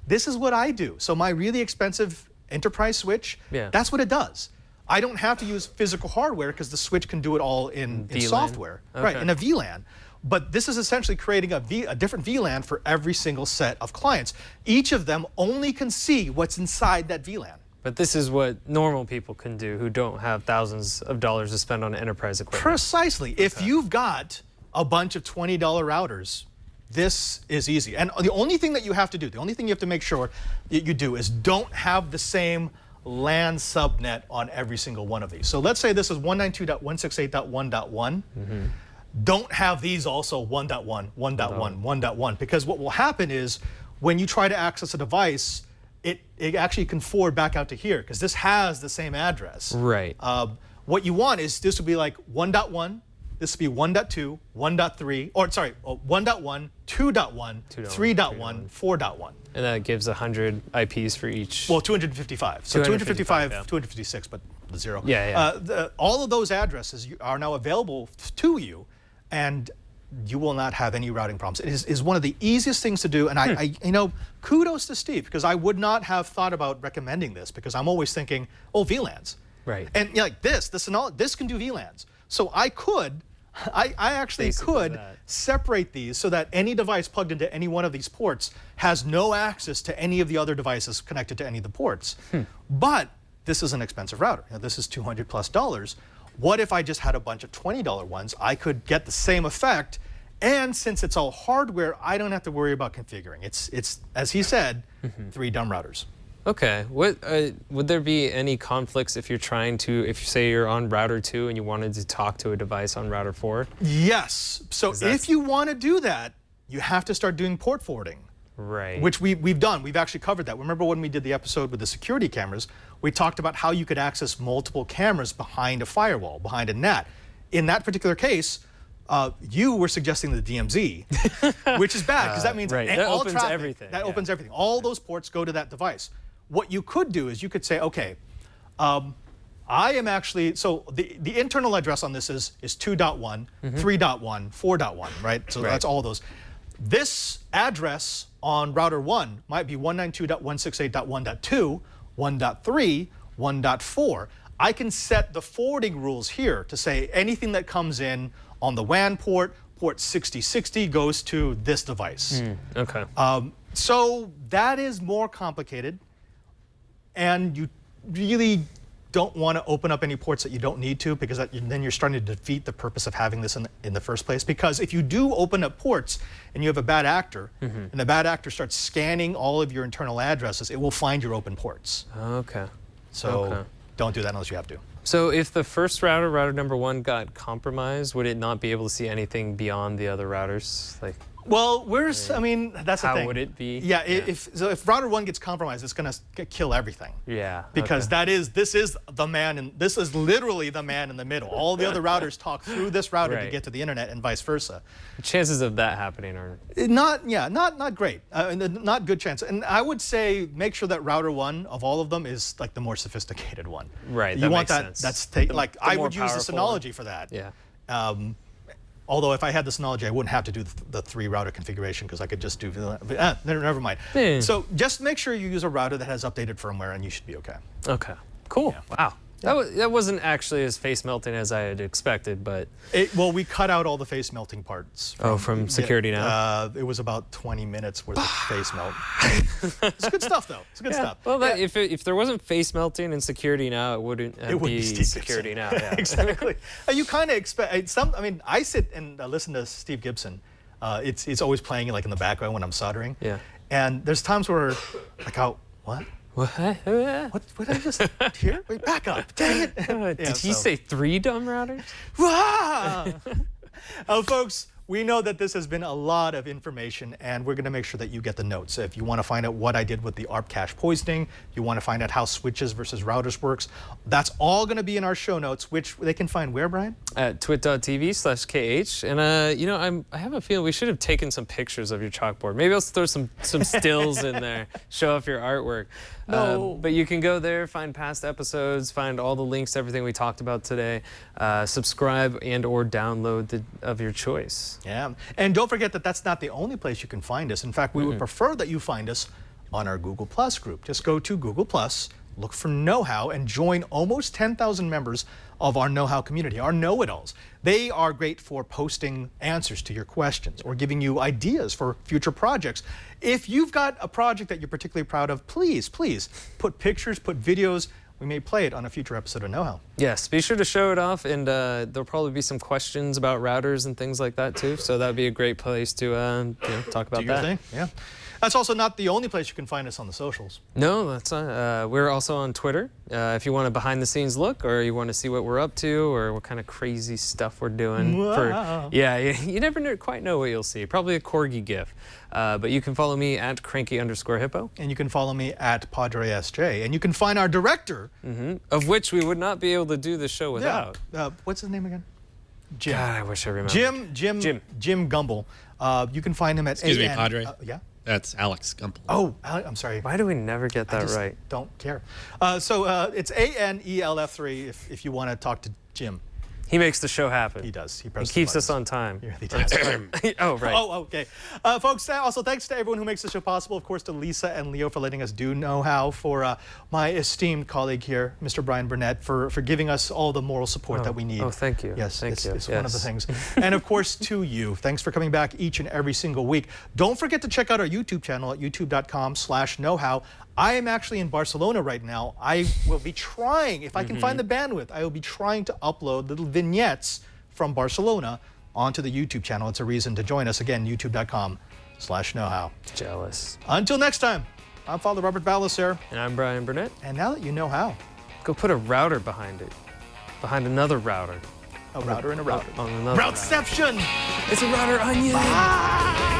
this is what I do. So my really expensive enterprise switch, that's what it does. I don't have to use physical hardware because the switch can do it all in software, right, in a VLAN. But this is essentially creating a different VLAN for every single set of clients. Each of them only can see what's inside that VLAN. But this is what normal people can do who don't have thousands of dollars to spend on enterprise equipment. Precisely. If you've got a bunch of $20 routers, this is easy. And the only thing that you have to do, the only thing you have to make sure that you do is don't have the same LAN subnet on every single one of these. So let's say this is 192.168.1.1. Don't have these also 1.1, 1.1, 1.1, because what will happen is when you try to access a device, it actually can forward back out to here because this has the same address. Right. What you want is this would be like 1.1, this would be 1.2, 1.3, or sorry, 1.1, 2.1, 3.1, 4.1. And that gives 100 IPs for each. Well, 255. So 255, 256, but the 0. All of those addresses are now available to you, and you will not have any routing problems. It is one of the easiest things to do, and I kudos to Steve, because I would not have thought about recommending this, because I'm always thinking, oh, VLANs. Right. And like this can do VLANs. So I actually Basically could that. separate these so that any device plugged into any one of these ports has no access to any of the other devices connected to any of the ports. But this is an expensive router. This is $200+. What if I just had a bunch of $20 ones? I could get the same effect, and since it's all hardware, I don't have to worry about configuring. It's as he said, 3 dumb routers. Okay. What would there be any conflicts if you're trying to, if you say you're on router 2 and you wanted to talk to a device on router 4? Yes. So if you want to do that, you have to start doing port forwarding. Right. Which we've done. We've actually covered that. Remember when we did the episode with the security cameras, we talked about how you could access multiple cameras behind a firewall, behind a NAT. In that particular case, you were suggesting the DMZ, which is bad because that means right. That all opens traffic, everything. That Yeah. opens everything. All those ports go to that device. What you could do is you could say, okay, I am actually, so the internal address on this is 2.1, 3.1, 4.1, right? So that's all those. This address on router 1 might be 192.168.1.2, 1.3, 1.4. I can set the forwarding rules here to say anything that comes in on the WAN port 6060 goes to this device. Okay. So that is more complicated, and you really don't want to open up any ports that you don't need to, because then you're starting to defeat the purpose of having this in the first place. Because if you do open up ports and you have a bad actor, and the bad actor starts scanning all of your internal addresses, it will find your open ports. Okay. So don't do that unless you have to. So if the first router, router number 1, got compromised, would it not be able to see anything beyond the other routers? Like, Well, I mean, that's the how thing. would it be? Yeah, if router 1 gets compromised, it's going to kill everything. Yeah. Because this is literally the man in the middle. All the other routers talk through this router to Right. get to the internet, and vice versa. Chances of that happening are Not great. Not good chance. And I would say make sure that router 1 of all of them is like the more sophisticated one. Right, You that want makes that. sense. That's like I more would use the powerful Synology for that. yeah. Although if I had the Synology, I wouldn't have to do the 3 router configuration, because I could just do. Never mind. Yeah. So just make sure you use a router that has updated firmware, and you should be okay. Okay. Cool. Wow. That wasn't actually as face melting as I had expected, but Well, we cut out all the face melting parts. from Security Now? It was about 20 minutes worth of face melt. It's good stuff, though. It's good stuff. Well, if there wasn't face melting in Security Now, it wouldn't be Steve Security Gibson. Now. Yeah. Exactly. You kind of expect I mean, I sit and listen to Steve Gibson. It's always playing like in the background when I'm soldering. Yeah. And there's times where, like, what? What? What did I just hear? Wait, back up. Dang it. Did he say 3 dumb routers? Wah! Folks, we know that this has been a lot of information, and we're going to make sure that you get the notes. If you want to find out what I did with the ARP cache poisoning, you want to find out how switches versus routers works, that's all going to be in our show notes, which they can find where, Brian? At twit.tv/KH. And I have a feeling we should have taken some pictures of your chalkboard. Maybe I'll throw some stills in there, show off your artwork. No. But you can go there, find past episodes, find all the links to everything we talked about today. Subscribe and or download of your choice. Yeah. And don't forget that that's not the only place you can find us. In fact, we would prefer that you find us on our Google Plus group. Just go to Google Plus, look for Know-How, and join almost 10,000 members of our Know-How community, our know-it-alls. They are great for posting answers to your questions or giving you ideas for future projects. If you've got a project that you're particularly proud of, please put pictures, put videos. We may play it on a future episode of Know-How. Yes, be sure to show it off, and there'll probably be some questions about routers and things like that too. So that'd be a great place to talk about Do your that. thing, yeah. That's also not the only place you can find us on the socials. No, that's not. We're also on Twitter. If you want a behind-the-scenes look, or you want to see what we're up to, or what kind of crazy stuff we're doing. Wow. You never quite know what you'll see. Probably a corgi gif. But you can follow me at cranky_hippo. And you can follow me at PadreSJ. And you can find our director. Of which we would not be able to do the show without. What's his name again? Jim. God, I wish I remembered. Jim Gumble. You can find him at Excuse me, Padre. Yeah. That's Alex Gumpel. Oh, I'm sorry. Why do we never get I that just right? don't care. So it's ANELF3 if you want to talk to Jim. He makes the show happen. He does. He keeps us on time. He really does. Oh, right. Oh, okay. Folks, also thanks to everyone who makes the show possible. Of course, to Lisa and Leo for letting us do know-how, for my esteemed colleague here, Mr. Brian Burnett, for giving us all the moral support that we need. Oh, thank you. Yes, thank you. It's one of the things. And of course, to you, thanks for coming back each and every single week. Don't forget to check out our YouTube channel at youtube.com/knowhow. I am actually in Barcelona right now. I will be trying, if I can find the bandwidth, I will be trying to upload little vignettes from Barcelona onto the YouTube channel. It's a reason to join us. Again, youtube.com/knowhow. Jealous. Until next time, I'm Father Robert Balacer. And I'm Brian Burnett. And now that you know how. Go put a router behind it. Behind another router. A router and a router. On another Routeception! It's a router onion! Ah!